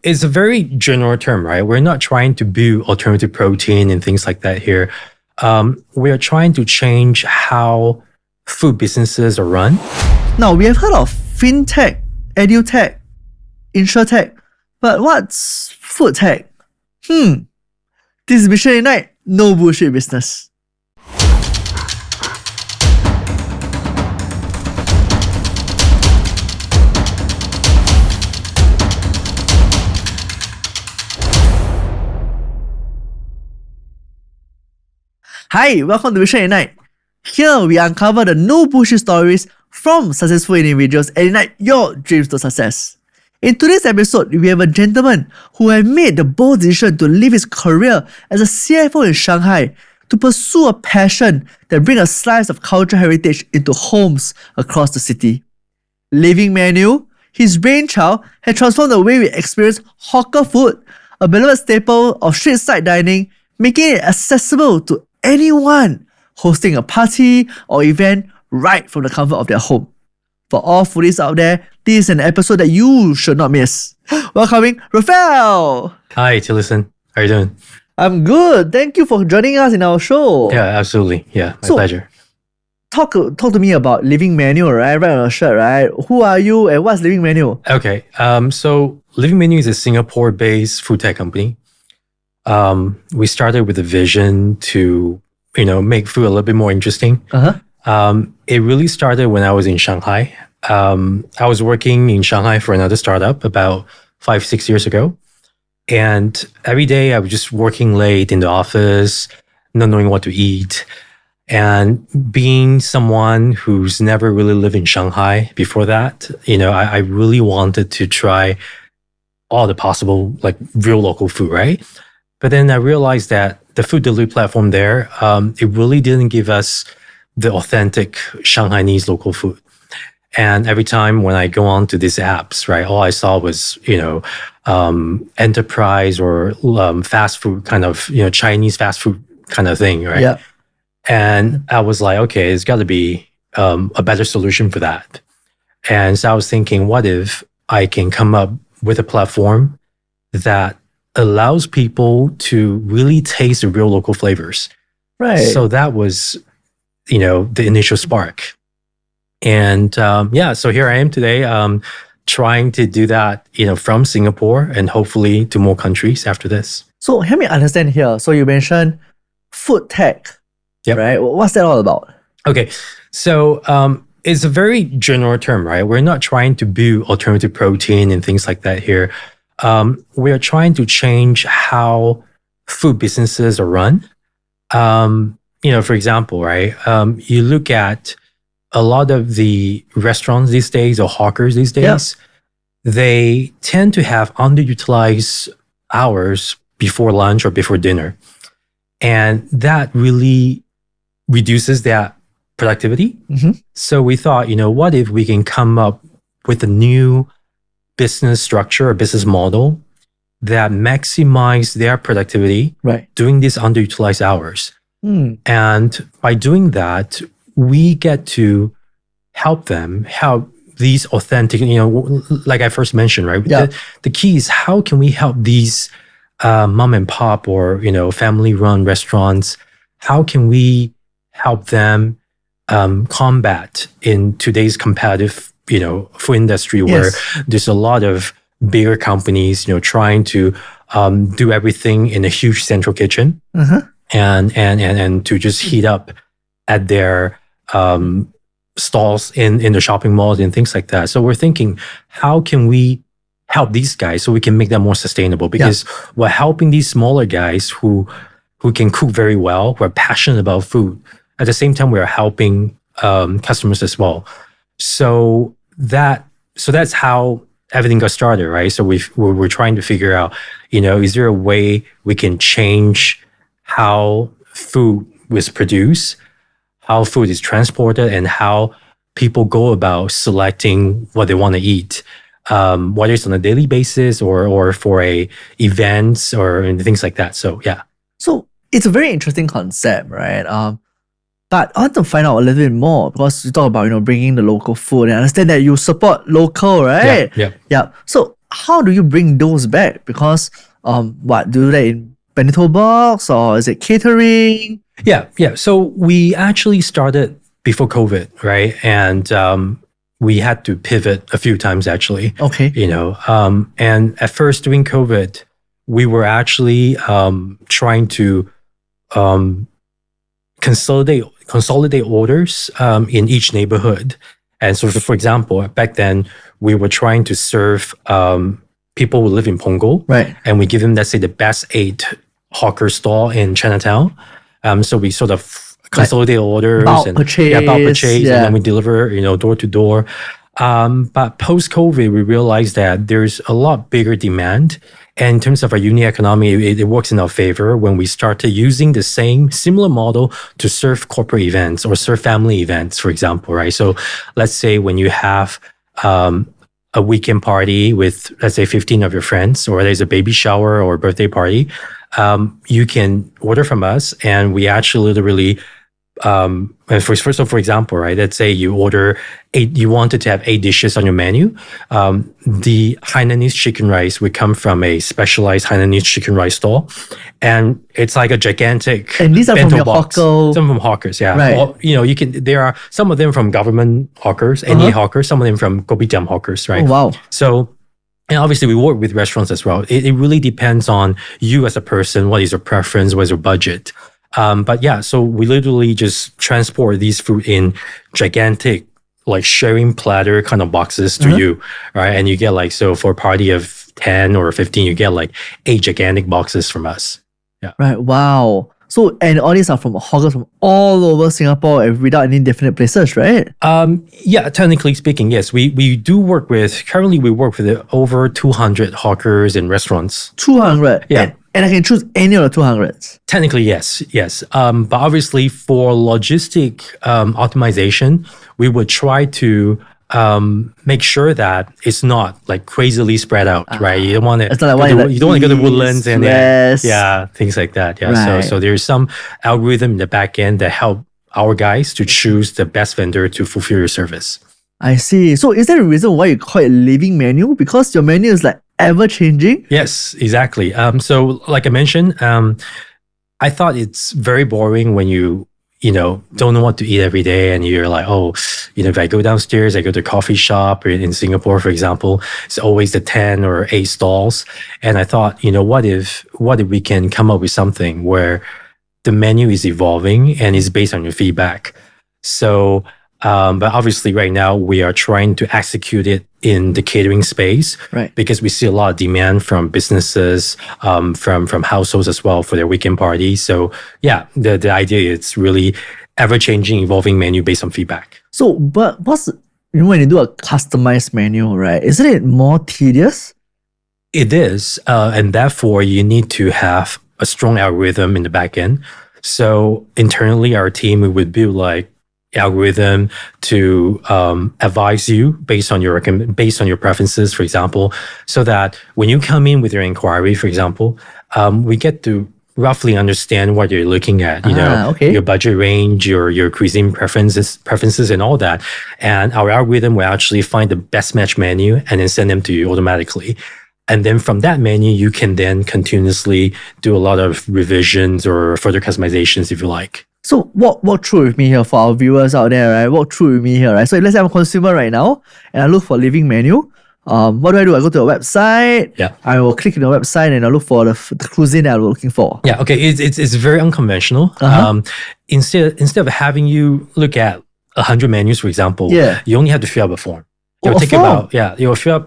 it's a very general term, right? We're not trying to build alternative protein and things like that here. We are trying to change how food businesses are run. Now, we have heard of fintech, edutech, insurtech, but what's foodtech? This is Mission Ignite, no bullshit business. Hi, welcome to Mission Ignite. Here we uncover the no bullshit stories from successful individuals and ignite your dreams to success. In today's episode, we have a gentleman who has made the bold decision to leave his career as a CFO in Shanghai to pursue a passion that brings a slice of cultural heritage into homes across the city. Livingmenu, his brainchild, has transformed the way we experience hawker food, a beloved staple of street side dining, making it accessible to anyone hosting a party or event right from the comfort of their home. For all foodies out there, this is an episode that you should not miss. Welcoming Raphael! Hi, Tillerson. How are you doing? I'm good. Thank you for joining us in our show. Yeah, absolutely. Yeah, my pleasure. Talk to me about Livingmenu, right? Right on your shirt, right? Who are you and what's Livingmenu? Okay. So Livingmenu is a Singapore-based food tech company. We started with a vision to, make food a little bit more interesting. It really started when I was in Shanghai. I was working in Shanghai for another startup about 5-6 years ago. And every day I was just working late in the office, not knowing what to eat. And being someone who's never really lived in Shanghai before that, I really wanted to try all the possible, real local food, right? But then I realized that the food delivery platform there, it really didn't give us the authentic Shanghainese local food. And every time when I go on to these apps, right, all I saw was, enterprise or fast food kind of, Chinese fast food kind of thing, right? Yeah. And I was like, okay, it's got to be a better solution for that. And so I was thinking, what if I can come up with a platform that allows people to really taste the real local flavors. Right. So that was, the initial spark. And so here I am today, trying to do that, from Singapore and hopefully to more countries after this. So help me understand here. So you mentioned food tech, right? What's that all about? Okay. So it's a very general term, right? We're not trying to build alternative protein and things like that here. We are trying to change how food businesses are run. For example, right? You look at a lot of the restaurants these days or hawkers these days, they tend to have underutilized hours before lunch or before dinner. And that really reduces their productivity. So we thought, what if we can come up with a new business structure or business model that maximize their productivity during these underutilized hours. And by doing that, we get to help these authentic, like I first mentioned, right? The key is how can we help these mom and pop or, family run restaurants? How can we help them combat in today's competitive food industry where there's a lot of bigger companies, trying to do everything in a huge central kitchen and to just heat up at their stalls in the shopping malls and things like that. So we're thinking, how can we help these guys so we can make that more sustainable? Because we're helping these smaller guys who can cook very well, who are passionate about food. At the same time, we're helping customers as well. So that's how everything got started, right? So we're trying to figure out, is there a way we can change how food was produced, how food is transported, and how people go about selecting what they want to eat, whether it's on a daily basis or for events or things like that. So, yeah. So it's a very interesting concept, right? But I want to find out a little bit more because you talk about, bringing the local food and I understand that you support local, right? Yeah. So how do you bring those back? Because what do they in bento box or is it catering? Yeah. So we actually started before COVID, right? And we had to pivot a few times actually. Okay. And at first during COVID, we were actually trying to consolidate orders in each neighborhood. And so, for example, back then we were trying to serve people who live in Punggol, Right. and we give them, let's say, the best 8 hawker stall in Chinatown. So we sort of consolidate orders bulk and purchase, bulk purchase, yeah. and then we deliver, door to door. But post-COVID, we realized that there's a lot bigger demand. And in terms of our unit economy, it works in our favor when we started using the same similar model to serve corporate events or serve family events, for example, right? So let's say when you have a weekend party with, let's say, 15 of your friends, or there's a baby shower or a birthday party, you can order from us, and we actually literally and for example, right, let's say you wanted to have 8 dishes on your menu. The Hainanese chicken rice would come from a specialized Hainanese chicken rice stall, and it's like a gigantic And these are from bento your box. hawker. Some from hawkers, yeah. Right. Or, there are some of them from government hawkers, NE hawkers, some of them from kopitiam hawkers, right? Oh, wow. So, and obviously we work with restaurants as well. It really depends on you as a person. What is your preference? What is your budget? But yeah, so we literally just transport these food in gigantic, like sharing platter kind of boxes to you, right? And you get so for a party of 10 or 15, you get 8 gigantic boxes from us. Yeah. Right. Wow. So, and all these are from hawkers from all over Singapore and without any definite places, right? Yeah, technically speaking, yes. Currently we work with over 200 hawkers and restaurants. 200. Yeah. And I can choose any of the 200s. Technically, yes. But obviously for logistic optimization, we would try to make sure that it's not crazily spread out, right? You don't want to. It's not like you don't want to go to Woodlands and things like that. Yeah. Right. So there's some algorithm in the back end that help our guys to choose the best vendor to fulfill your service. I see. So is there a reason why you call it Livingmenu? Because your menu is ever changing? Yes, exactly. So like I mentioned, I thought it's very boring when you don't know what to eat every day, and you're like, if I go downstairs, I go to a coffee shop in Singapore, for example, it's always the 10 or 8 stalls. And I thought, what if we can come up with something where the menu is evolving and is based on your feedback. So, but obviously right now we are trying to execute it in the catering space, right? Because we see a lot of demand from businesses, from households as well for their weekend parties. So yeah, the idea is really ever-changing, evolving menu based on feedback. So, but when you do a customized menu, right? Isn't it more tedious? It is, and therefore you need to have a strong algorithm in the back end. So internally, our team, we would build algorithm to advise you based on your preferences, for example, so that when you come in with your inquiry, for example, we get to roughly understand what you're looking at, your budget range, your cuisine preferences and all that. And our algorithm will actually find the best match menu and then send them to you automatically. And then from that menu, you can then continuously do a lot of revisions or further customizations if you like. So walk through with me here for our viewers out there, right? Walk through with me here, right? So let's say I'm a consumer right now and I look for Livingmenu. What do? I go to a website. Yeah. I will click on the website and I look for the cuisine that I'm looking for. Yeah. Okay. It's very unconventional. Instead of having you look at 100 menus, for example, you only have to fill out a form. It will take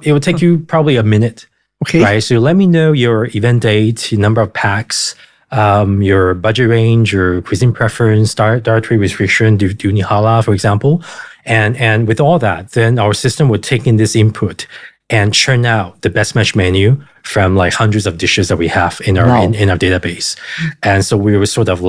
it will take you probably a minute. Okay. Right. So let me know your event date, your number of packs, your budget range, your cuisine preference, dietary restriction, do you need halal, for example. And with all that, then our system would take in this input and churn out the best match menu from hundreds of dishes that we have in our in our database. And so we will sort of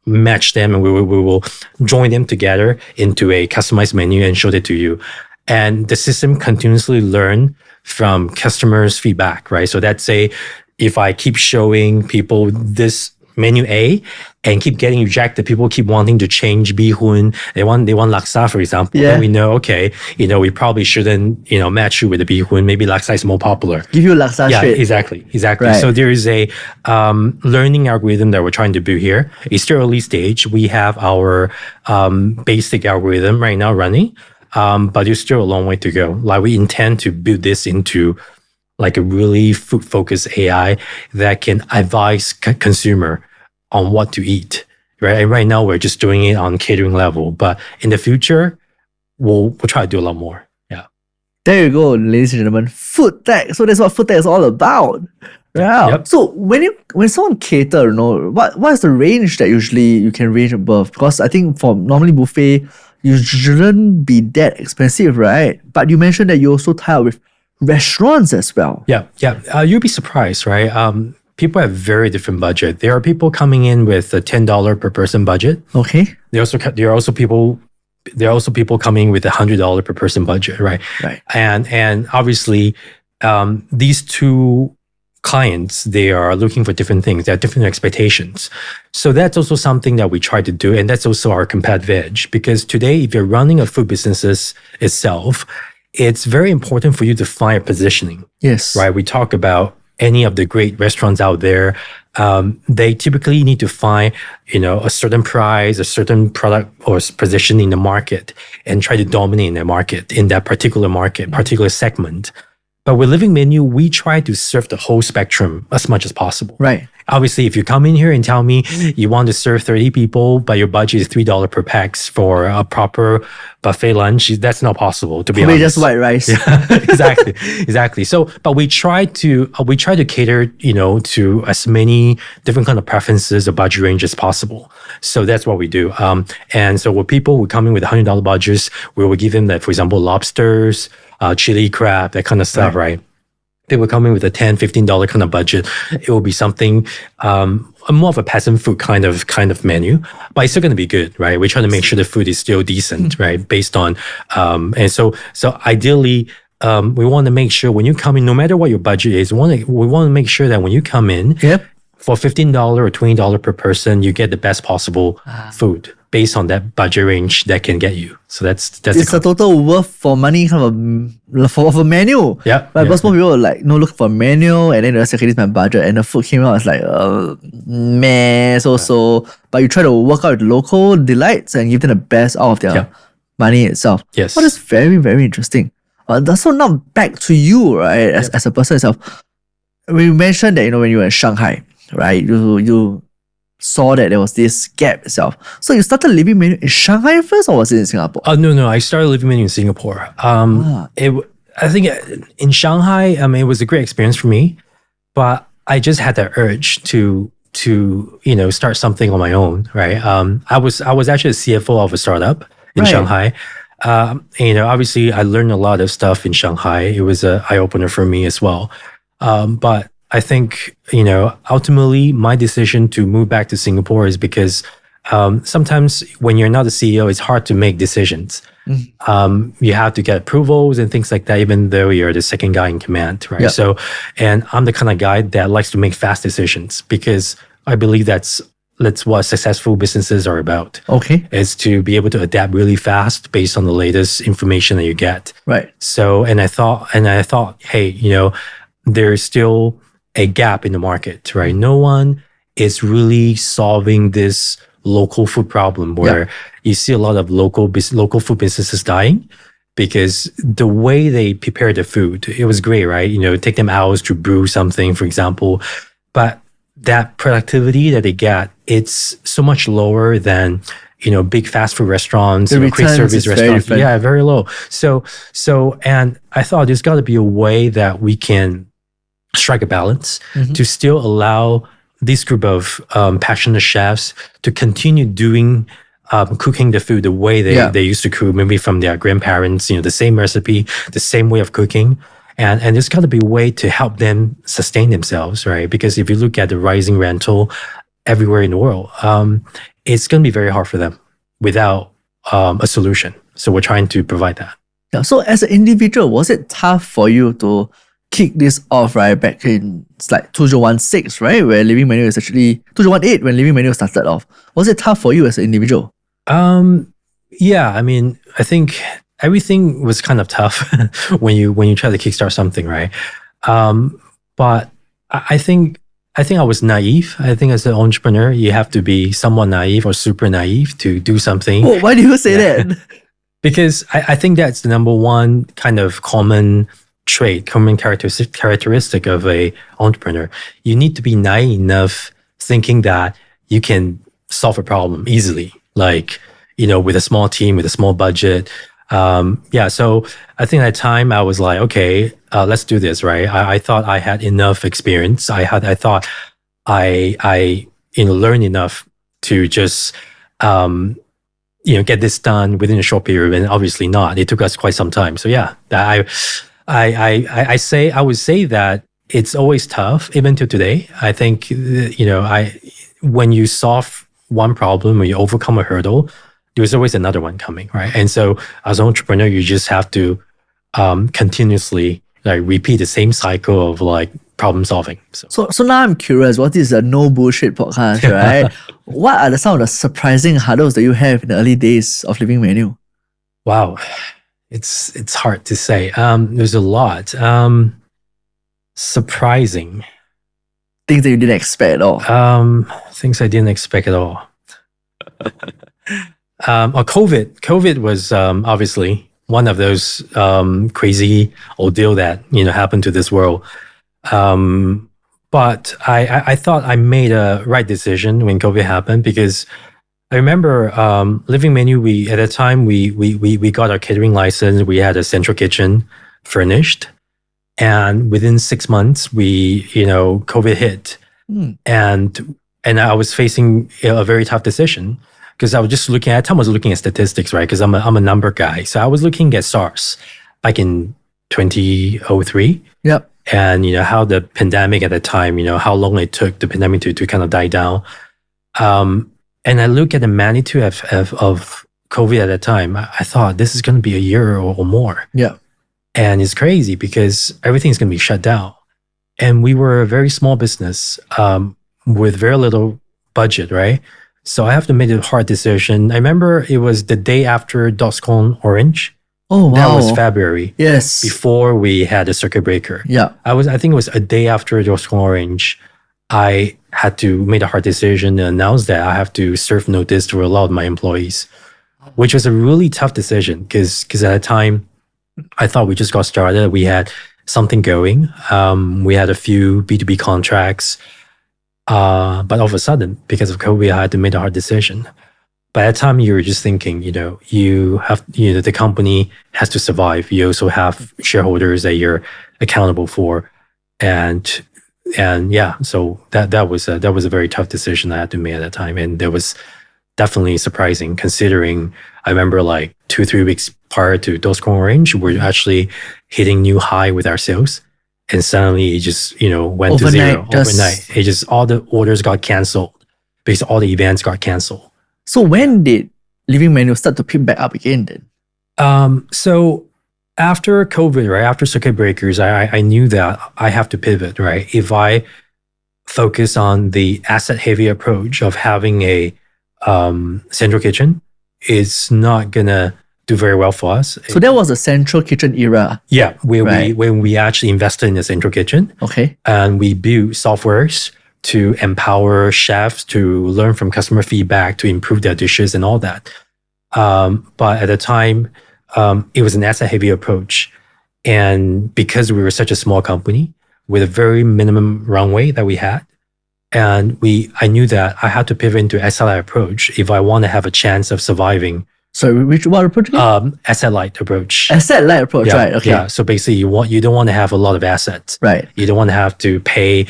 match them, and we will join them together into a customized menu and show it to you. And the system continuously learn from customers' feedback, right? So let's say if I keep showing people this menu A, and keep getting rejected. People keep wanting to change bihun. They want laksa, for example. Yeah. Then we know, okay, we probably shouldn't, match you with the bihun. Maybe laksa is more popular. Give you laksa Yeah, straight. exactly. Right. So there is a learning algorithm that we're trying to build here. It's still early stage. We have our basic algorithm right now running, but there's still a long way to go. Like we intend to build this into like a really food-focused AI that can advise consumer on what to eat, right? And right now we're just doing it on catering level, but in the future, we'll try to do a lot more. Yeah. There you go, ladies and gentlemen. Food tech. So that's what food tech is all about. Yeah. Yep. So when someone cater, what is the range that usually you can range above? Because I think for normally buffet, you shouldn't be that expensive, right? But you mentioned that you also tie up with restaurants as well. Yeah. You'll be surprised, right? People have very different budget. There are people coming in with a $10 per person budget. Okay. There are also people coming with $100 per person budget, right? Right. And obviously, these two clients, they are looking for different things. They have different expectations. So that's also something that we try to do, and that's also our competitive edge. Because today, if you're running a food business itself, it's very important for you to find a positioning. Yes. Right. We talk about any of the great restaurants out there. They typically need to find, a certain price, a certain product or position in the market and try to dominate in the market, in that particular market, particular segment. But with Livingmenu, we try to serve the whole spectrum as much as possible. Right. Obviously, if you come in here and tell me you want to serve 30 people, but your budget is $3 per pax for a proper buffet lunch, that's not possible, to be honest. Just white rice. Yeah, exactly. So, but we try to cater, to as many different kind of preferences or budget range as possible. So that's what we do. And so with people who come in with $100 budgets, we will give them that, for example, lobsters, chili crab, that kind of stuff, right? They will come in with a $10, $15 kind of budget. It will be something more of a peasant food kind of menu, but it's still going to be good, right? We try to make sure the food is still decent, right? Based on and so ideally, we want to make sure when you come in, no matter what your budget is, we want to make sure that when you come in, for $15 or $20 per person, you get the best possible food based on that budget range that can get you. So that's it's a total worth for money kind of a menu. Yeah. But most people were like, no, look for a menu, and then the rest, okay, this is my budget, and the food came out, it's like, meh, so. But you try to work out local delights and give them the best out of their money itself. Yes. Well, that's very, very interesting. So now back to you, right, as a person itself. We mentioned that, when you were in Shanghai, right, you saw that there was this gap itself. So you started Livingmenu in Shanghai first, or was it in Singapore? No. I started Livingmenu in Singapore. I think in Shanghai, it was a great experience for me, but I just had the urge to start something on my own, right? I was actually a CFO of a startup in Shanghai. Obviously I learned a lot of stuff in Shanghai. It was an eye-opener for me as well. But I think, ultimately my decision to move back to Singapore is because sometimes when you're not a CEO, it's hard to make decisions. You have to get approvals and things like that, even though you're the second guy in command, right? So, and I'm the kind of guy that likes to make fast decisions because I believe that's what successful businesses are about. Okay. Is to be able to adapt really fast based on the latest information that you get. Right. So, and I thought, hey, there's still a gap in the market, right? No one is really solving this local food problem where you see a lot of local food businesses dying because the way they prepare the food, it was great, right? Take them hours to brew something, for example, but that productivity that they get, it's so much lower than big fast food restaurants, quick service restaurants. Yeah, very low. So, and I thought there's got to be a way that we can strike a balance to still allow this group of passionate chefs to continue doing cooking the food the way they used to cook, maybe from their grandparents, the same recipe, the same way of cooking. And there's got to be a way to help them sustain themselves, right? Because if you look at the rising rental everywhere in the world, it's going to be very hard for them without a solution. So we're trying to provide that. Yeah. So as an individual, was it tough for you to kicked this off, right, back in it's like 2016, right, where Livingmenu is actually 2018 when Livingmenu started off. Was it tough for you as an individual? Yeah, I mean, I think everything was kind of tough when you try to kickstart something, right? But I think I was naive. I think as an entrepreneur, you have to be somewhat naive or super naive to do something. Oh, why do you say that? Because I think that's the number one kind of common trait, common characteristic of a entrepreneur. You need to be naive enough thinking that you can solve a problem easily, like, with a small team, with a small budget. So I think at the time I was like, okay, let's do this, right? I thought I had enough experience. I thought I learned enough to just get this done within a short period, and obviously not. It took us quite some time. So yeah, I would say that it's always tough, even to today. I think when you solve one problem, when you overcome a hurdle, there's always another one coming, right? And so as an entrepreneur, you just have to continuously repeat the same cycle of problem solving. So now I'm curious, what is a no bullshit podcast, right? What are some of the surprising hurdles that you have in the early days of Livingmenu? Wow, it's hard to say. There's a lot. Surprising things that you didn't expect at all. Things I didn't expect at all. COVID was obviously one of those crazy ordeal that happened to this world. But I thought I made a right decision when COVID happened, because I remember Livingmenu. At that time we got our catering license. We had a central kitchen furnished, and within 6 months COVID hit, and I was facing a very tough decision. Because I was just looking at statistics, right? Because I'm a number guy. So I was looking at SARS back in 2003. Yep. And how the pandemic at the time, how long it took the pandemic to kind of die down. And I look at the magnitude of COVID at that time. I thought this is going to be a year or more. Yeah. And it's crazy because everything's going to be shut down. And we were a very small business with very little budget, right? So I have to make a hard decision. I remember it was the day after DORSCON Orange. Oh, wow. That was February. Yes. Before we had a circuit breaker. Yeah. I think it was a day after DORSCON Orange. I had to make a hard decision and announce that I have to serve notice to a lot of my employees, which was a really tough decision because at the time, I thought we just got started. We had something going. We had a few B2B contracts. But all of a sudden, because of COVID, I had to make a hard decision. By that time, you were just thinking, you have, the company has to survive. You also have shareholders that you're accountable for, and yeah, so that was a very tough decision I had to make at that time, and that was definitely surprising considering I remember 2-3 weeks prior to DORSCON Orange, we're actually hitting new high with our sales. And suddenly it just, went to zero overnight. It just, all the orders got canceled because all the events got canceled. So when did Livingmenu start to pick back up again then? So after COVID, right, after circuit breakers, I knew that I have to pivot, right? If I focus on the asset heavy approach of having a central kitchen, it's not gonna do very well for us. So that was the central kitchen era. Yeah, when we actually invested in the central kitchen. Okay. And we built softwares to empower chefs to learn from customer feedback, to improve their dishes and all that. But at the time, it was an asset-heavy approach. And because we were such a small company with a very minimum runway that we had, and I knew that I had to pivot into SLI approach if I want to have a chance of surviving. So what approach again? Asset-light approach. Asset-light approach, yeah, right? Okay. Yeah. So basically, you don't want to have a lot of assets. Right. You don't want to have to pay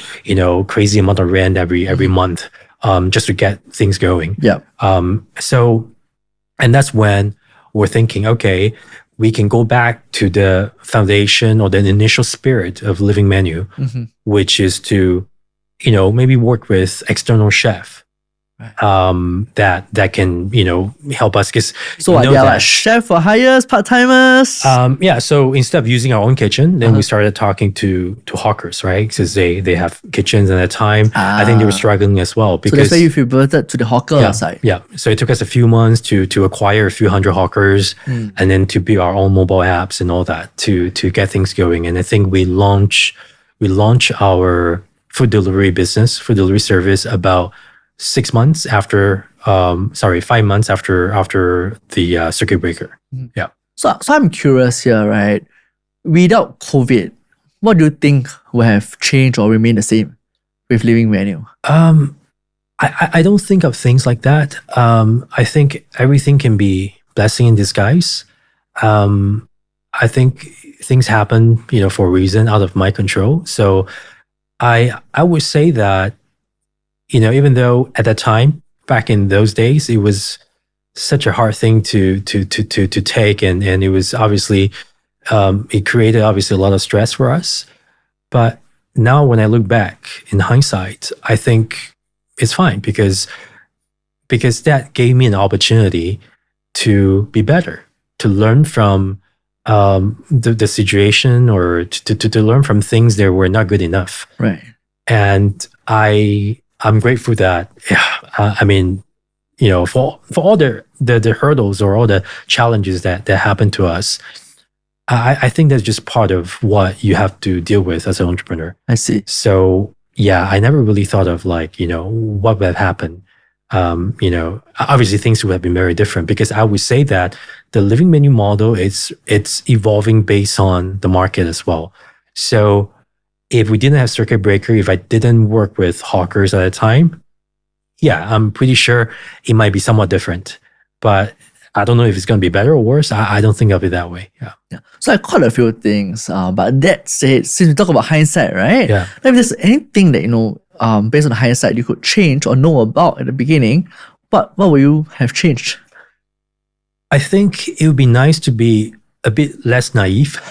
crazy amount of rent every month just to get things going. Yeah. And that's when we're thinking, okay, we can go back to the foundation or the initial spirit of Livingmenu, which is to maybe work with external chef. that can help us because So they are like chef for hires, part-timers? So instead of using our own kitchen, then we started talking to hawkers, right? Because they have kitchens at that time. I think they were struggling as well. Because, so that's why you pivoted to the hawker side. Yeah. So it took us a few months to acquire a few hundred hawkers and then to build our own mobile apps and all that to get things going. And I think we launched our food delivery service about 5 months after the circuit breaker. Yeah. So I'm curious here, right? Without COVID, what do you think would have changed or remained the same with Livingmenu? I don't think of things like that. I think everything can be blessing in disguise. I think things happen, for a reason out of my control. So I would say that, even though at that time, back in those days, it was such a hard thing to take, and it was obviously it created obviously a lot of stress for us. But now when I look back in hindsight, I think it's fine because that gave me an opportunity to be better, to learn from the situation, or to learn from things that were not good enough. Right. And I'm grateful that, for all the hurdles or all the challenges that happened to us, I think that's just part of what you have to deal with as an entrepreneur. I see. So yeah, I never really thought of what would have happened. Obviously things would have been very different, because I would say that the Livingmenu model, it's evolving based on the market as well. So if we didn't have circuit breaker, if I didn't work with hawkers at the time, yeah, I'm pretty sure it might be somewhat different. But I don't know if it's going to be better or worse. I don't think of it that way. Yeah. So I caught a few things, but that said, since we talk about hindsight, right? Yeah. If there's anything that, based on hindsight, you could change or know about at the beginning, what will you have changed? I think it would be nice to be a bit less naive.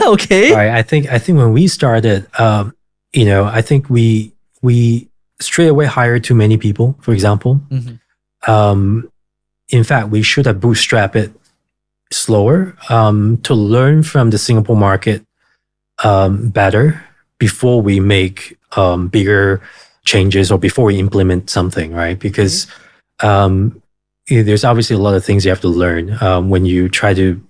Okay. Right. I think when we started, I think we straight away hired too many people, for example. In fact, we should have bootstrapped it slower to learn from the Singapore market better before we make bigger changes or before we implement something, right? Because there's obviously a lot of things you have to learn when you try to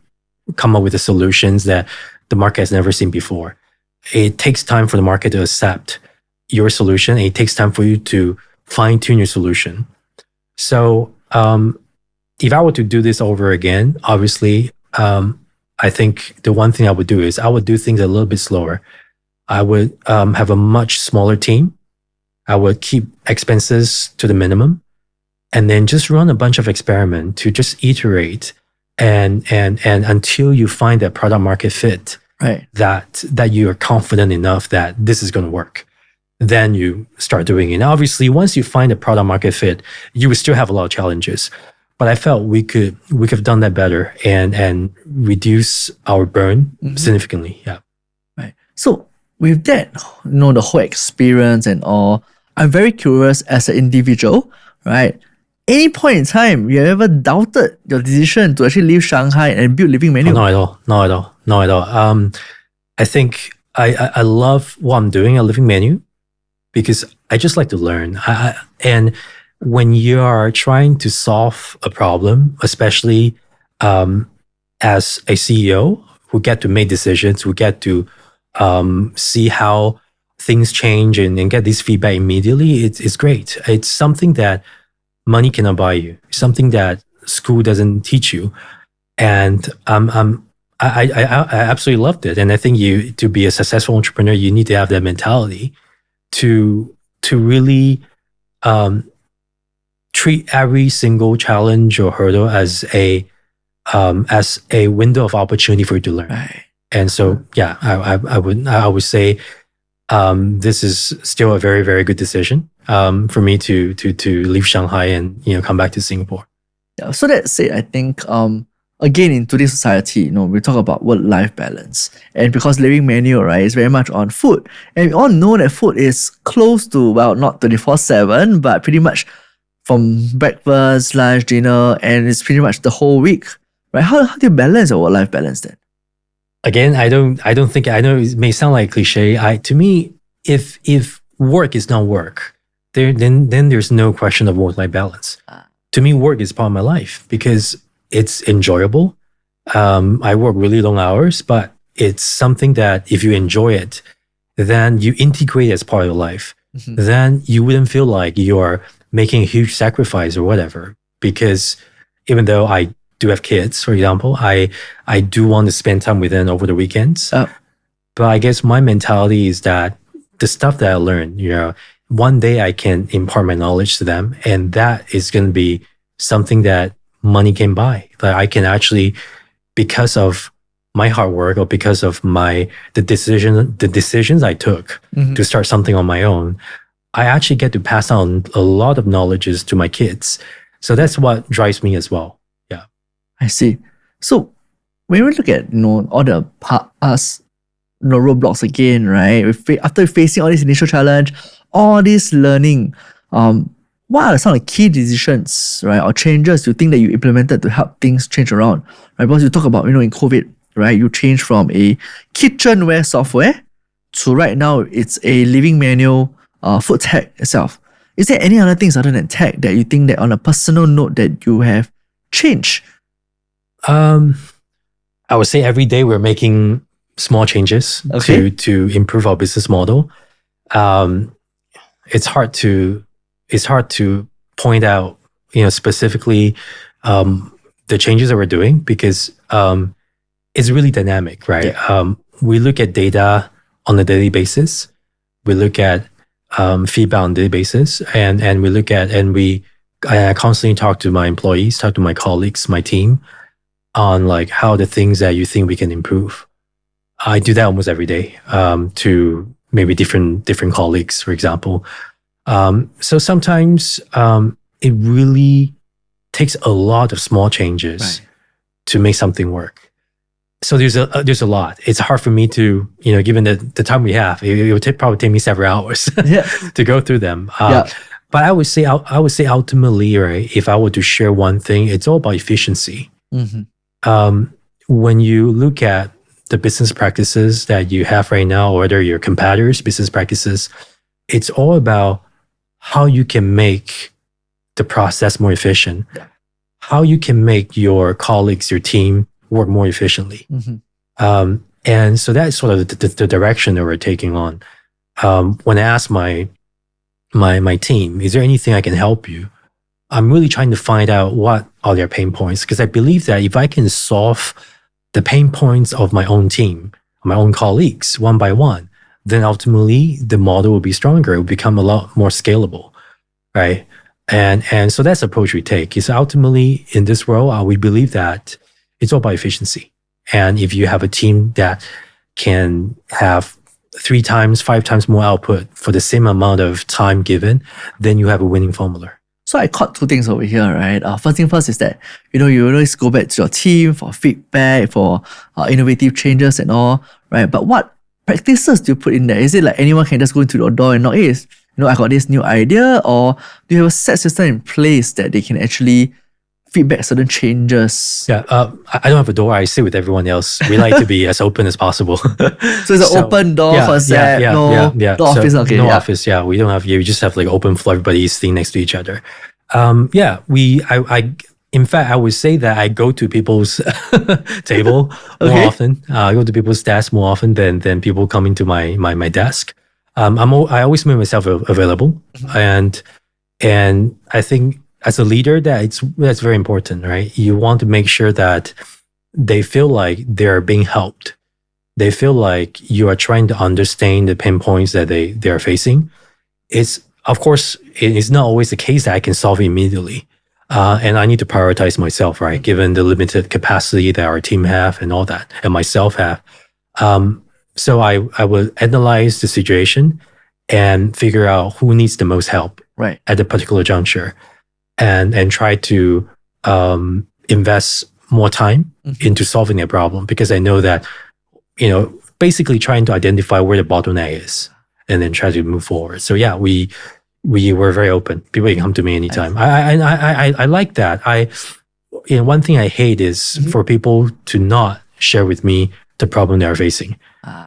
come up with the solutions that the market has never seen before. It takes time for the market to accept your solution, and it takes time for you to fine-tune your solution. So if I were to do this over again, obviously, I think the one thing I would do is I would do things a little bit slower. I would have a much smaller team. I would keep expenses to the minimum, and then just run a bunch of experiments to just iterate and until you find that product market fit, right? That you are confident enough that this is going to work. Then you start doing it. And obviously, once you find a product market fit, you will still have a lot of challenges. But I felt we could have done that better and reduce our burn significantly. Yeah. Right. So with that, the whole experience and all, I'm very curious as an individual, right? Any point in time you ever doubted your decision to actually leave Shanghai and build Livingmenu? Oh, not at all. I think I love what I'm doing at Livingmenu because I just like to learn. And when you are trying to solve a problem, especially as a CEO who get to make decisions, who get to see how things change and get this feedback immediately, it's great. It's something that money cannot buy you, something that school doesn't teach you. And I absolutely loved it. And I think to be a successful entrepreneur, you need to have that mentality to really treat every single challenge or hurdle as a window of opportunity for you to learn. Right. And so, yeah, I would say this is still a very, very good decision for me to leave Shanghai and come back to Singapore. Yeah. So that said, I think again in today's society, we talk about work-life balance, and because Livingmenu, right, is very much on food, and we all know that food is close to, well, not 24/7, but pretty much from breakfast, lunch, dinner, and it's pretty much the whole week, right? How do you balance your work-life balance then? Again, I don't think, I know it may sound like cliche. To me, if work is not work, then there's no question of work-life balance. To me, work is part of my life because it's enjoyable. I work really long hours, but it's something that if you enjoy it, then you integrate it as part of your life. Then you wouldn't feel like you're making a huge sacrifice or whatever. Because even though I do have kids, for example, I do want to spend time with them over the weekends. But I guess my mentality is that the stuff that I learned, one day I can impart my knowledge to them, and that is going to be something that money can buy. That I can actually, because of my hard work or because of the decisions I took to start something on my own, I actually get to pass on a lot of knowledges to my kids. So that's what drives me as well. Yeah. I see. So when we look at all the past roadblocks again, right? After facing all this initial challenge, all this learning, what are some of the key decisions, right, or changes you think that you implemented to help things change around, right? Because you talk about, in COVID, right, you changed from a kitchenware software to right now it's a Livingmenu food tech itself. Is there any other things other than tech that you think that on a personal note that you have changed? I would say every day we're making small changes to improve our business model. It's hard to point out, specifically the changes that we're doing because it's really dynamic, right? Yeah. We look at data on a daily basis. We look at feedback on a daily basis, and we look at I constantly talk to my employees, talk to my colleagues, my team on like how the things that you think we can improve. I do that almost every day to maybe different colleagues, for example. So sometimes it really takes a lot of small changes to make something work. So there's a lot. It's hard for me to, given the time we have, it would probably take me several hours to go through them. But I would say ultimately, right, if I were to share one thing, it's all about efficiency. When you look at the business practices that you have right now, or whether your competitors' business practices, it's all about how you can make the process more efficient, how you can make your colleagues, your team work more efficiently. And so that's sort of the direction that we're taking on. When I ask my team, is there anything I can help you? I'm really trying to find out what are their pain points, because I believe that if I can solve the pain points of my own team, my own colleagues, one by one, then ultimately the model will be stronger. It will become a lot more scalable, right? And so that's the approach we take. Is ultimately in this world, we believe that it's all about efficiency. And if you have a team that can have 3 times, 5 times more output for the same amount of time given, then you have a winning formula. So I caught 2 things over here, right? First thing first is that, you always go back to your team for feedback, for innovative changes and all, right? But what practices do you put in there? Is it like anyone can just go into your door and knock, hey, I got this new idea? Or do you have a set system in place that they can actually feedback certain changes? Yeah, I don't have a door. I sit with everyone else. We like to be as open as possible. So it's an open door concept, no office. Okay, no office. Yeah, we don't have. We just have like open floor. Everybody's sitting next to each other. In fact, I would say that I go to people's table more often. I go to people's desks more often than people coming to my desk. I always make myself available, and I think as a leader that's very important, right? You want to make sure that they feel like they're being helped. They feel like you are trying to understand the pain points that they are facing. Of course, it's not always the case that I can solve it immediately. And I need to prioritize myself, right? Given the limited capacity that our team have and all that, and myself have. So I will analyze the situation and figure out who needs the most help at the particular juncture, and try to invest more time into solving a problem, because I know that, basically trying to identify where the bottleneck is and then try to move forward. So yeah, we we were very open. People can come to me anytime. I like that. One thing I hate is for people to not share with me the problem they are facing.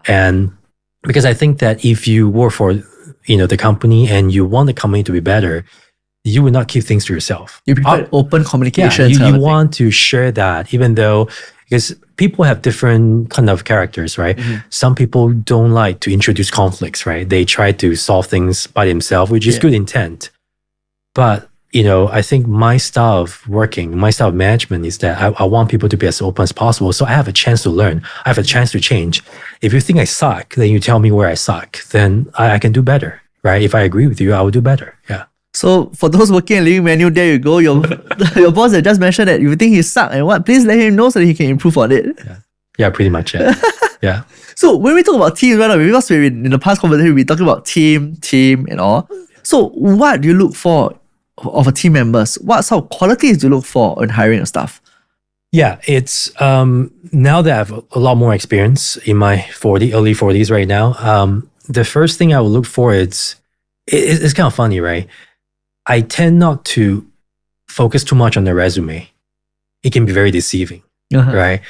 And because I think that if you work for, the company and you want the company to be better, you will not keep things to yourself. You prefer open communication. You want to share that, even though, because people have different kind of characters, right? Some people don't like to introduce conflicts, right? They try to solve things by themselves, which is good intent. But, I think my style of working, my style of management is that I want people to be as open as possible. So I have a chance to learn. I have a chance to change. If you think I suck, then you tell me where I suck. Then I can do better, right? If I agree with you, I will do better. Yeah. So for those working at Livingmenu, there you go. Your boss has just mentioned that you think he suck and what? Please let him know so that he can improve on it. Yeah, pretty much. Yeah. Yeah. So when we talk about teams right now, because in the past conversation, we talked about team and all. So what do you look for of a team members? What sort of qualities do you look for in hiring a staff? Yeah, it's now that I have a lot more experience in my early 40s right now, the first thing I would look for it's kind of funny, right? I tend not to focus too much on the resume. It can be very deceiving, right?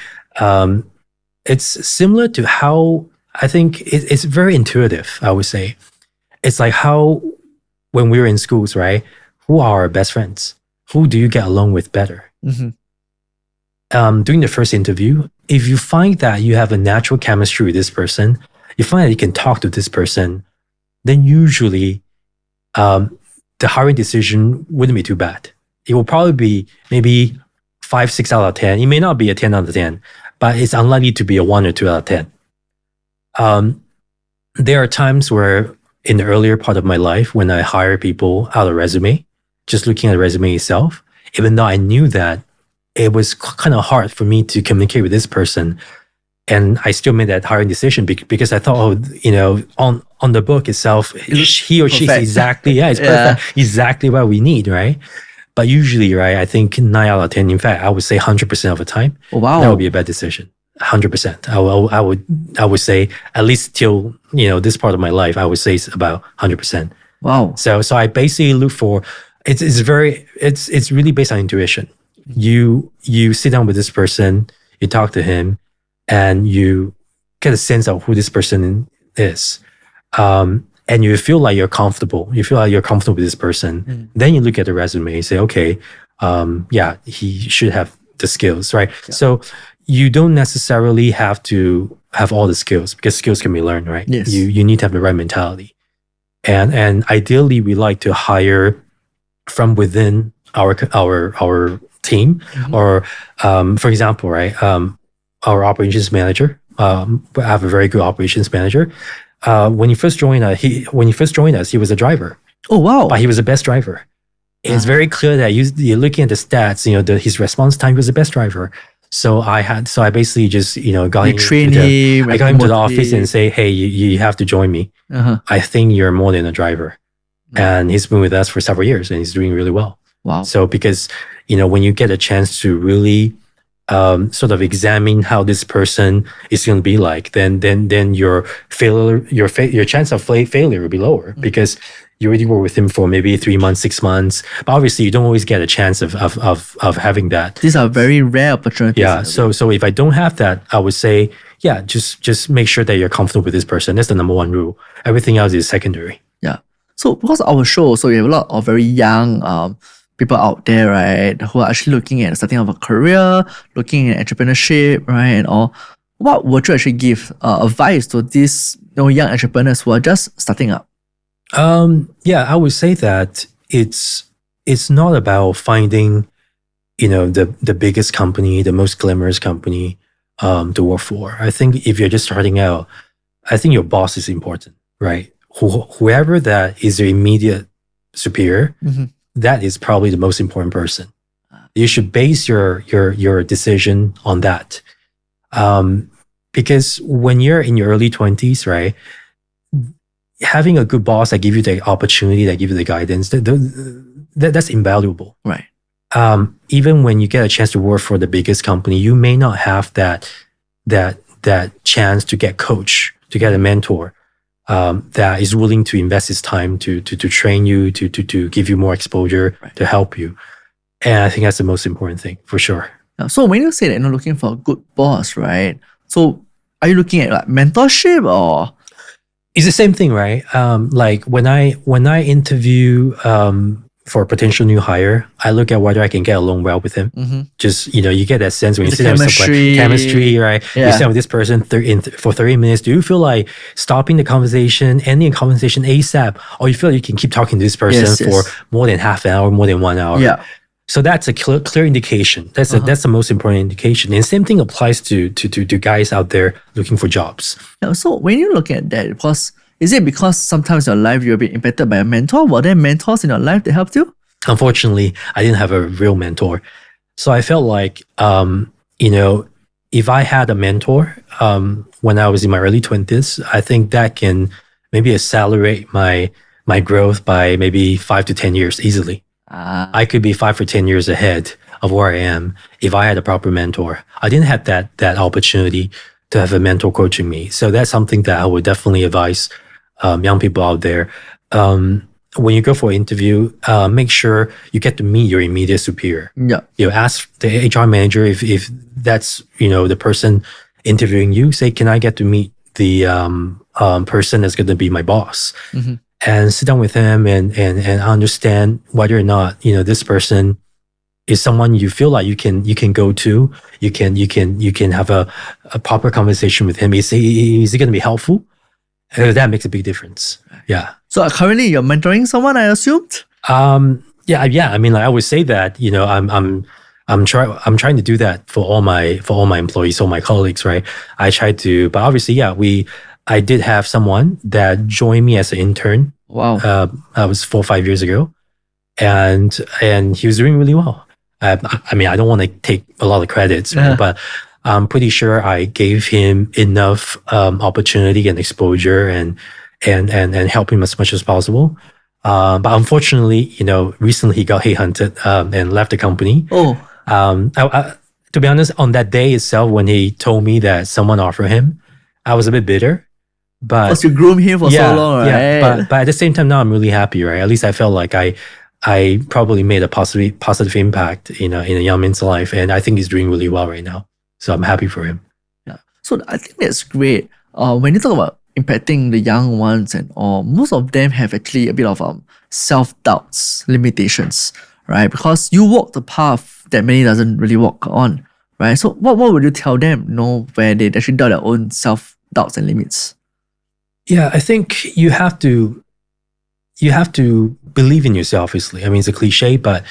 It's similar to how I think it's very intuitive, I would say. It's like how when we were in schools, right? Who are our best friends? Who do you get along with better? During the first interview, if you find that you have a natural chemistry with this person, you find that you can talk to this person, then usually the hiring decision wouldn't be too bad. It will probably be maybe 5, 6 out of 10. It may not be a 10 out of 10, but it's unlikely to be a 1 or 2 out of 10. There are times where in the earlier part of my life, when I hire people out of resume, just looking at the resume itself, even though I knew that it was kind of hard for me to communicate with this person, and I still made that hiring decision because I thought, on the book itself, he or she is exactly, it's perfect, exactly what we need, right? But usually, right, I think 9 out of 10, in fact, I would say 100% of the time, that would be a bad decision. 100%. I would say at least till, this part of my life, I would say it's about 100%. Wow. So I basically look for, it's really based on intuition. You sit down with this person, you talk to him, and you get a sense of who this person is. And you feel like you're comfortable. You feel like you're comfortable with this person. Then you look at the resume and say, okay, he should have the skills, right? Yeah. So you don't necessarily have to have all the skills because skills can be learned, right? Yes. You need to have the right mentality. And ideally, we like to hire from within our team, or for example, right, our operations manager. I have a very good operations manager. When he first joined us, he was a driver. Oh wow! But he was the best driver. It's very clear that you're looking at the stats. His response time, he was the best driver. So I basically just got him to the office and say, hey, you have to join me. I think you're more than a driver. And he's been with us for several years and he's doing really well. Wow. So because when you get a chance to really sort of examine how this person is going to be like, then your chance of failure will be lower because you already work with him for maybe 3 months, 6 months. But obviously, you don't always get a chance of having that. These are very rare opportunities. Yeah. So if I don't have that, I would say, just make sure that you're comfortable with this person. That's the number one rule. Everything else is secondary. Yeah. So because our show, so we have a lot of very young people out there, right, who are actually looking at starting off a career, looking at entrepreneurship, right, and all. What would you actually give advice to these young entrepreneurs who are just starting up? I would say that it's not about finding, the biggest company, the most glamorous company to work for. I think if you're just starting out, I think your boss is important, right? Whoever that is your immediate superior, that is probably the most important person. You should base your decision on that. Because when you're in your early 20s, right, having a good boss that give you the opportunity, that give you the guidance, that's invaluable. Right. Even when you get a chance to work for the biggest company, you may not have that chance to get coach, to get a mentor. that is willing to invest his time to train you, to give you more exposure, to help you. And I think that's the most important thing for sure. So when you say that you're looking for a good boss, right? So are you looking at like mentorship or? It's the same thing, right? Like when I interview for a potential new hire, I look at whether I can get along well with him. Just, you get that sense when you sit down with someone, chemistry, right? Yeah. You sit down with this person for 30 minutes. Do you feel like stopping the conversation, ending the conversation ASAP, or you feel like you can keep talking to this person for more than half an hour, more than 1 hour? Yeah. So that's a clear indication. That's the most important indication. And same thing applies to guys out there looking for jobs. Yeah, so when you look at that, is it because sometimes in your life you're being impacted by a mentor? Were there mentors in your life that helped you? Unfortunately, I didn't have a real mentor. So I felt like, if I had a mentor when I was in my early 20s, I think that can maybe accelerate my growth by maybe 5 to 10 years easily. I could be 5 or 10 years ahead of where I am if I had a proper mentor. I didn't have that opportunity to have a mentor coaching me. So that's something that I would definitely advise young people out there. When you go for an interview, make sure you get to meet your immediate superior. Yeah. Ask the HR manager if that's the person interviewing you. Say, can I get to meet the person that's going to be my boss? And sit down with him and understand whether or not this person is someone you feel like you can go to. You can have a proper conversation with him. Is he going to be helpful? That makes a big difference. Yeah. So currently you're mentoring someone, I assumed? Yeah. I mean, I always say that I'm trying to do that for all my employees, all my colleagues, right? I try to, but obviously, I did have someone that joined me as an intern. Wow. That was 4 or 5 years ago, and he was doing really well. I mean, I don't want to take a lot of credits, right? But I'm pretty sure I gave him enough opportunity and exposure and help him as much as possible. But unfortunately, recently he got headhunted and left the company. Oh. To be honest, on that day itself, when he told me that someone offered him, I was a bit bitter. But because you groomed him for so long, right? Yeah, but at the same time, now I'm really happy, right? At least I felt like I probably made a positive impact in a young man's life, and I think he's doing really well right now. So I'm happy for him. Yeah. So I think that's great. When you talk about impacting the young ones and all, most of them have actually a bit of self-doubts, limitations, right? Because you walk the path that many doesn't really walk on, right? So what would you tell them, where they actually doubt their own self-doubts and limits? Yeah, I think you have to believe in yourself, obviously. I mean, it's a cliche, but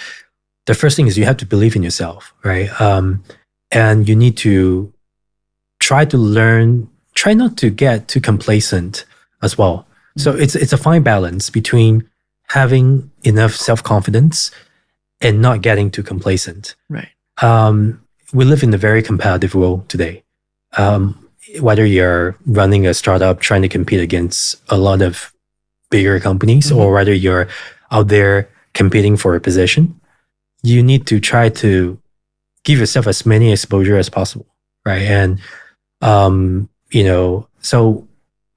the first thing is you have to believe in yourself, right? And you need to try not to get too complacent as well. So it's a fine balance between having enough self-confidence and not getting too complacent. Right. We live in a very competitive world today. Whether you're running a startup trying to compete against a lot of bigger companies, or whether you're out there competing for a position, you need to try to give yourself as many exposure as possible, right? And so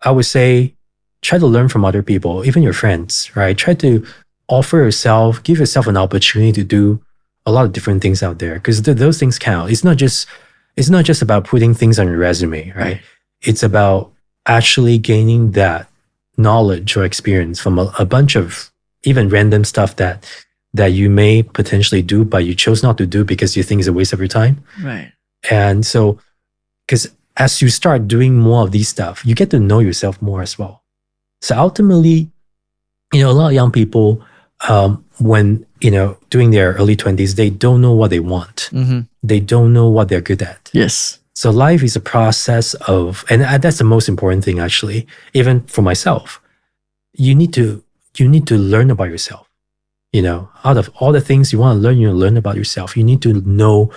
I would say try to learn from other people, even your friends, right? Try to give yourself an opportunity to do a lot of different things out there, because those things count. It's not just about putting things on your resume, right? It's about actually gaining that knowledge or experience from a bunch of even random stuff that you may potentially do, but you chose not to do because you think it's a waste of your time. Right. And so, because as you start doing more of these stuff, you get to know yourself more as well. So ultimately, a lot of young people, when, during their early 20s, they don't know what they want. They don't know what they're good at. Yes. So life is a process of, and that's the most important thing, actually, even for myself. You need to learn about yourself. Out of all the things you want to learn, learn about yourself. You need to know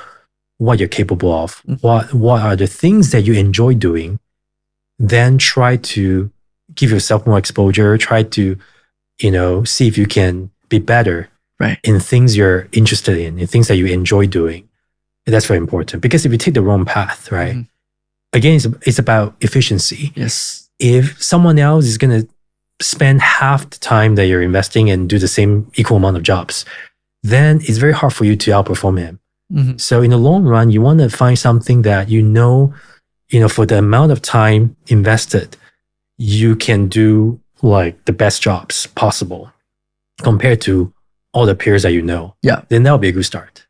what you're capable of. What are the things that you enjoy doing? Then try to give yourself more exposure. Try to, see if you can be better in things you're interested in things that you enjoy doing. And that's very important, because if you take the wrong path, right? Again, it's about efficiency. Yes. if someone else is going to spend half the time that you're investing and do the same equal amount of jobs, then it's very hard for you to outperform him. So in the long run, you want to find something that for the amount of time invested, you can do like the best jobs possible compared to all the peers that you know. Yeah. Then that'll be a good start.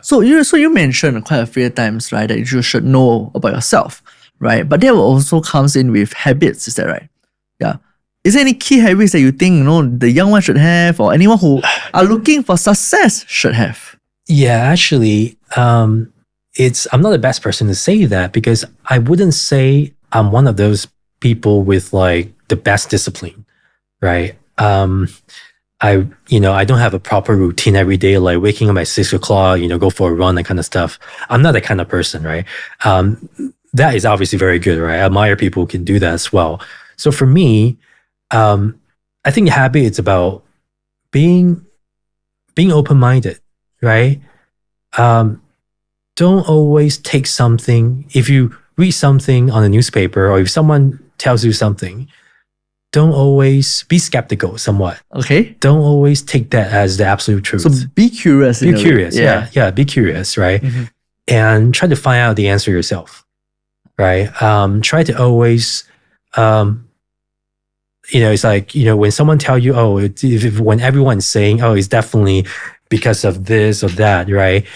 So you mentioned quite a few times, right, that you should know about yourself, right? But that also comes in with habits, is that right? Yeah. Is there any key habits that you think the young one should have, or anyone who are looking for success should have? Yeah, actually, I'm not the best person to say that, because I wouldn't say I'm one of those people with like the best discipline, right? I don't have a proper routine every day, like waking up at 6 o'clock, go for a run, that kind of stuff. I'm not that kind of person, right? That is obviously very good, right? I admire people who can do that as well. So for me, I think habit is about being open-minded, right? Don't always take something. If you read something on a newspaper, or if someone tells you something, don't always be skeptical somewhat. Okay. Don't always take that as the absolute truth. So be curious. Be curious. Yeah. Be curious, right? And try to find out the answer yourself, right? Try to always, it's like, when someone tell you, when everyone's saying, it's definitely because of this or that, right?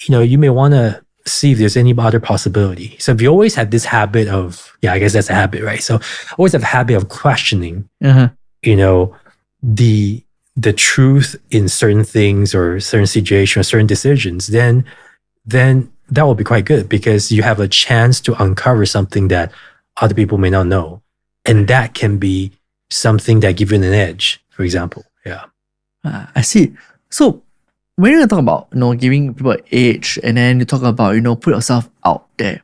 You may want to see if there's any other possibility. So if you always have this habit of, I guess that's a habit, right? So always have a habit of questioning, the truth in certain things or certain situations or certain decisions, then that will be quite good, because you have a chance to uncover something that other people may not know. And that can be something that gives you an edge, for example. Yeah. I see. So when you talk about, giving people an edge, and then you talk about, put yourself out there,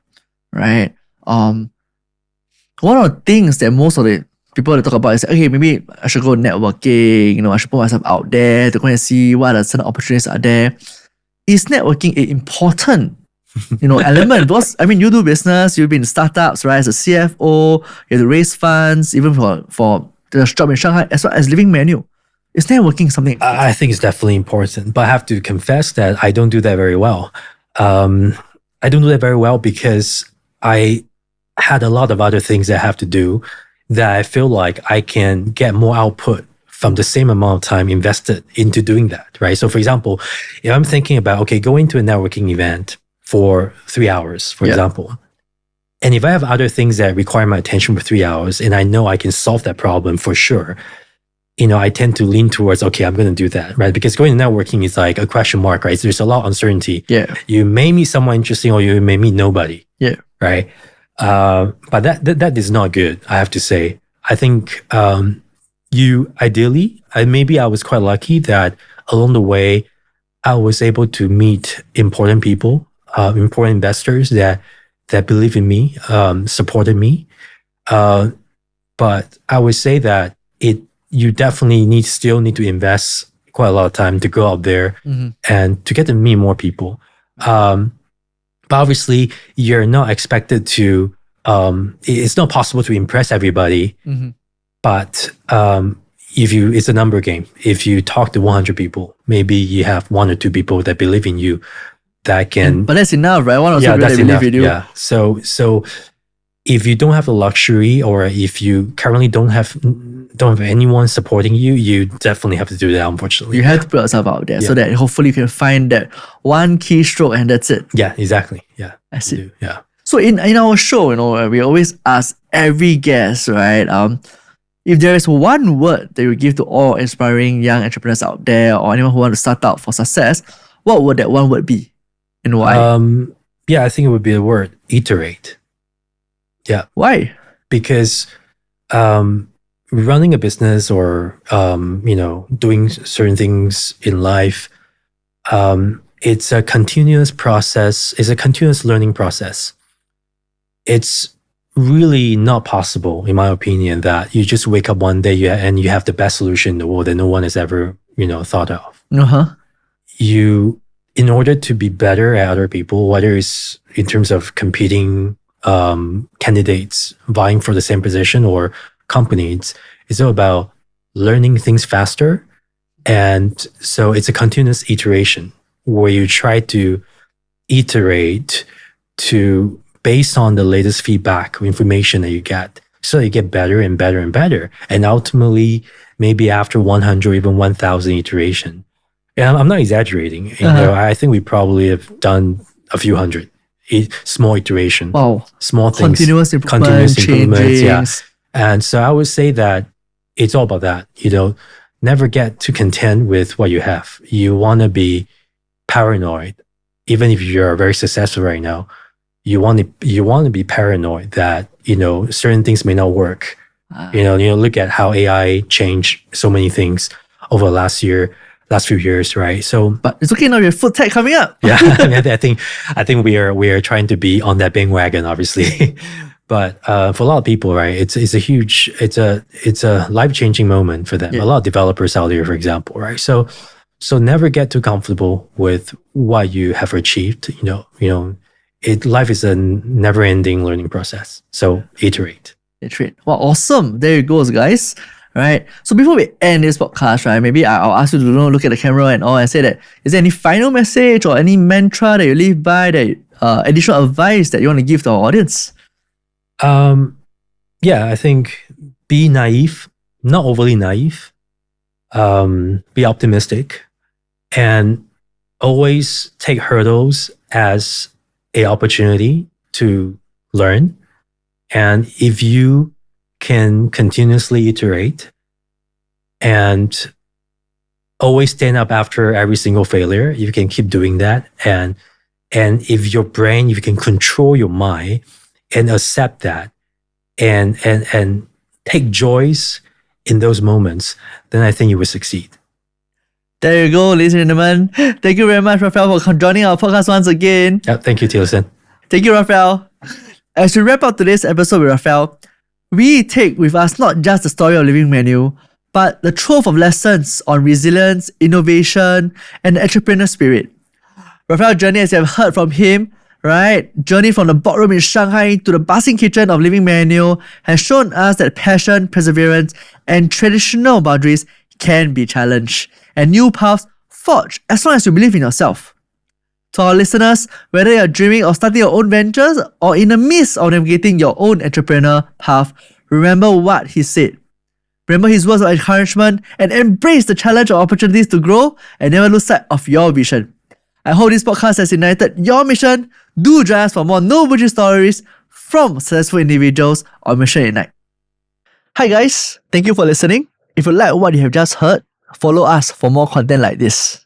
right? One of the things that most of the people that talk about is, okay, maybe I should go networking, I should put myself out there to go and see what other certain opportunities are there. Is networking an important, element? Because, you do business, you've been in startups, right? As a CFO, you have to raise funds, even for the job in Shanghai, as well as Livingmenu. Is networking something? I think it's definitely important, but I have to confess that I don't do that very well. I don't do that very well because I had a lot of other things that I have to do that I feel like I can get more output from the same amount of time invested into doing that, right? So for example, if I'm thinking about, going to a networking event for 3 hours, for example, and if I have other things that require my attention for 3 hours and I know I can solve that problem for sure, I tend to lean towards, okay, I'm going to do that, right? Because going to networking is like a question mark, right? So there's a lot of uncertainty. Yeah. You may meet someone interesting, or you may meet nobody. Yeah. Right? But that is not good, I have to say. I think maybe I was quite lucky that along the way, I was able to meet important people, important investors that believe in me, supported me. But I would say that you definitely still need to invest quite a lot of time to go out there and to get to meet more people. But obviously, you're not expected to, it's not possible to impress everybody. But it's a number game. If you talk to 100 people, maybe you have 1 or 2 people that believe in you that can. But that's enough, right? 1 or 2 people that believe in you. Yeah. So if you don't have the luxury, or if you currently don't have anyone supporting you, you definitely have to do that, unfortunately. You have to put yourself out there so that hopefully you can find that one key stroke and that's it. Yeah, exactly. Yeah. I see. Yeah. So in our show, we always ask every guest, right? If there is one word that you give to all inspiring young entrepreneurs out there, or anyone who want to start out for success, what would that one word be, and why? I think it would be the word iterate. Yeah. Why? Because running a business, or doing certain things in life, it's a continuous process. It's a continuous learning process. It's really not possible, in my opinion, that you just wake up one day and you have the best solution in the world that no one has ever thought of. In order to be better at other people, whether it's in terms of competing candidates vying for the same position or companies. It's all about learning things faster. And so it's a continuous iteration where you try to iterate to based on the latest feedback or information that you get. So you get better and better and better. And ultimately, maybe after 100 or even 1,000 iteration. And I'm not exaggerating. You know, I think we probably have done a few hundred small iteration. Wow. Small things. Continuous improvements, yeah. And so I would say that it's all about that. You know, never get too content with what you have. You want to be paranoid. Even if you're very successful right now, you want to be paranoid that, you know, certain things may not work. You know, look at how AI changed so many things over the last few years, right? So, but it's okay now. We have food tech coming up. Yeah, I mean, I think we are trying to be on that bandwagon, obviously. But for a lot of people, right, it's a life-changing moment for them. Yeah. A lot of developers out there, for example, right? So never get too comfortable with what you have achieved. You know, life is a never-ending learning process. So iterate. Wow, awesome. There you go, guys. Right. So before we end this podcast, right, maybe I'll ask you to look at the camera and all and say that, is there any final message or any mantra that you live by, that additional advice that you want to give to our audience? Yeah, I think be naive, not overly naive. Be optimistic, and always take hurdles as an opportunity to learn. And if you can continuously iterate and always stand up after every single failure, you can keep doing that. And if your brain, if you can control your mind and accept that and take joys in those moments, then I think you will succeed. There you go, ladies and gentlemen. Thank you very much, Raphael, for joining our podcast once again. Yeah, thank you, Tilson. Thank you, Raphael. As we wrap up today's episode with Raphael, we take with us not just the story of Livingmenu, but the trove of lessons on resilience, innovation, and the entrepreneur spirit. Raphael's journey, as you have heard from him, right, journey from the boardroom in Shanghai to the bustling kitchen of Livingmenu, has shown us that passion, perseverance, and traditional boundaries can be challenged, and new paths forged as long as you believe in yourself. To our listeners, whether you're dreaming of starting your own ventures or in the midst of navigating your own entrepreneur path, remember what he said. Remember his words of encouragement and embrace the challenge of opportunities to grow and never lose sight of your vision. I hope this podcast has ignited your mission. Do join us for more no bullshit stories from successful individuals on Mission Ignite. Hi guys, thank you for listening. If you like what you have just heard, follow us for more content like this.